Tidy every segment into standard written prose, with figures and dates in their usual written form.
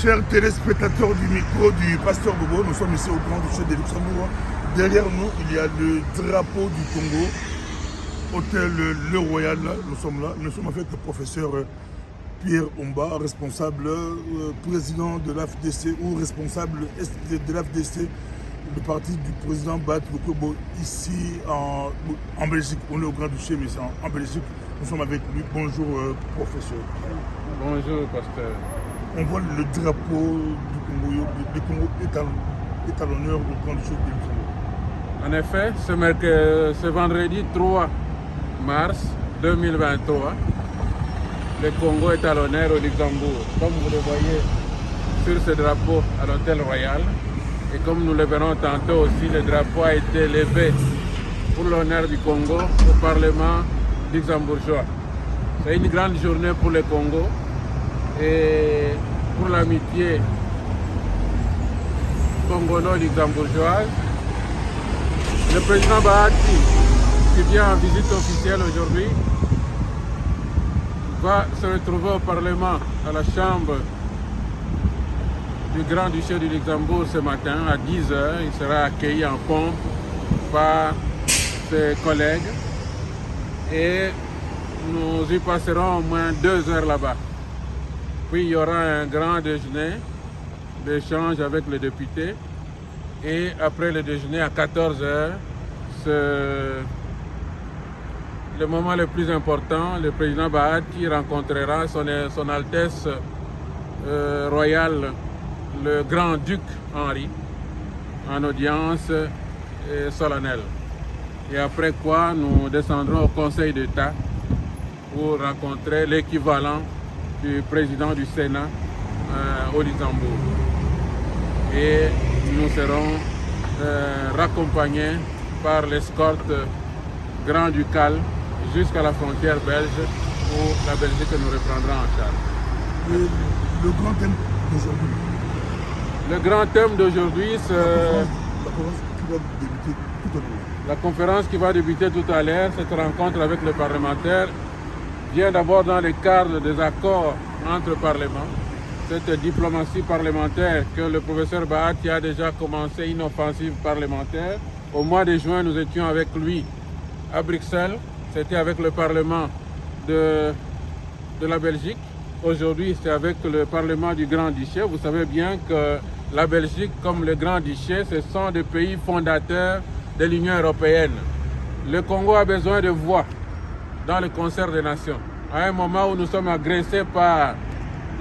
Chers téléspectateurs du micro du Pasteur Bobo, nous sommes ici au Grand Duché de Luxembourg. Derrière nous, il y a le drapeau du Congo, hôtel Le Royal. Nous sommes là. Nous sommes avec le professeur Pierre Omba, responsable, président de l'AFDC ou responsable de l'AFDC, le parti du président Bat Bokobo, ici en Belgique. On est au Grand Duché, mais c'est en Belgique. Nous sommes avec lui. Bonjour, professeur. Bonjour, pasteur. On voit le drapeau du Congo. Le Congo est à l'honneur du Grand Duché de Luxembourg. En effet, ce vendredi 3 mars 2023, le Congo est à l'honneur au Luxembourg. Comme vous le voyez sur ce drapeau à l'hôtel Royal, et comme nous le verrons tantôt aussi, le drapeau a été levé pour l'honneur du Congo au Parlement luxembourgeois. C'est une grande journée pour le Congo et pour l'amitié congolo-luxembourgeoise. Le président Bahati, qui vient en visite officielle aujourd'hui, va se retrouver au Parlement, à la Chambre du Grand-Duché du Luxembourg ce matin à 10 h. Il sera accueilli en pompe par ses collègues et nous y passerons au moins 2 heures là-bas. Puis il y aura un grand déjeuner d'échange avec les députés et après le déjeuner à 14 h, le moment le plus important, le président Bahati rencontrera son Altesse royale, le grand-duc Henri, en audience solennelle. Et après quoi, nous descendrons au Conseil d'État pour rencontrer l'équivalent du président du Sénat au Luxembourg. Et nous serons raccompagnés par l'escorte grand-ducale jusqu'à la frontière belge où la Belgique nous reprendra en charge. Le grand thème d'aujourd'hui. Le grand thème d'aujourd'hui, c'est la conférence qui va débuter tout à l'heure. la conférence qui va débuter tout à l'heure. Cette rencontre avec les parlementaires vient d'abord dans le cadre des accords entre parlements. Cette diplomatie parlementaire que le professeur Bahati a déjà commencé une offensive parlementaire. Au mois de juin, nous étions avec lui à Bruxelles. C'était avec le Parlement de la Belgique. Aujourd'hui, c'est avec le Parlement du Grand-Duché. Vous savez bien que la Belgique, comme le Grand-Duché, ce sont des pays fondateurs de l'Union européenne. Le Congo a besoin de voix dans le concert des nations. À un moment où nous sommes agressés par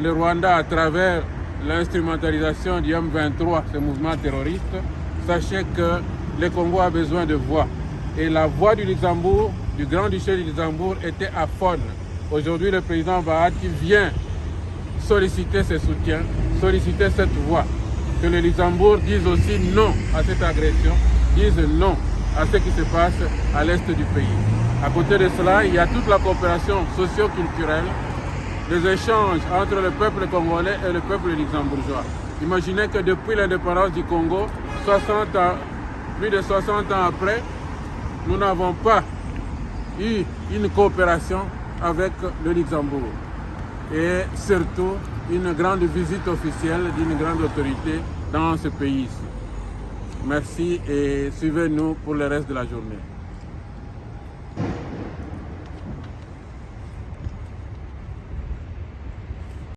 le Rwanda à travers l'instrumentalisation du M23, ce mouvement terroriste, sachez que le Congo a besoin de voix. Et la voix du Luxembourg, du Grand-Duché du Luxembourg, était aphone. Aujourd'hui, le président Bahati vient solliciter ses soutiens, solliciter cette voix. Que le Luxembourg dise aussi non à cette agression, dise non à ce qui se passe à l'est du pays. À côté de cela, il y a toute la coopération socio-culturelle, les échanges entre le peuple congolais et le peuple luxembourgeois. Imaginez que depuis l'indépendance du Congo, plus de 60 ans après, nous n'avons pas eu une coopération avec le Luxembourg. Et surtout, une grande visite officielle d'une grande autorité dans ce pays-ci. Merci et suivez-nous pour le reste de la journée.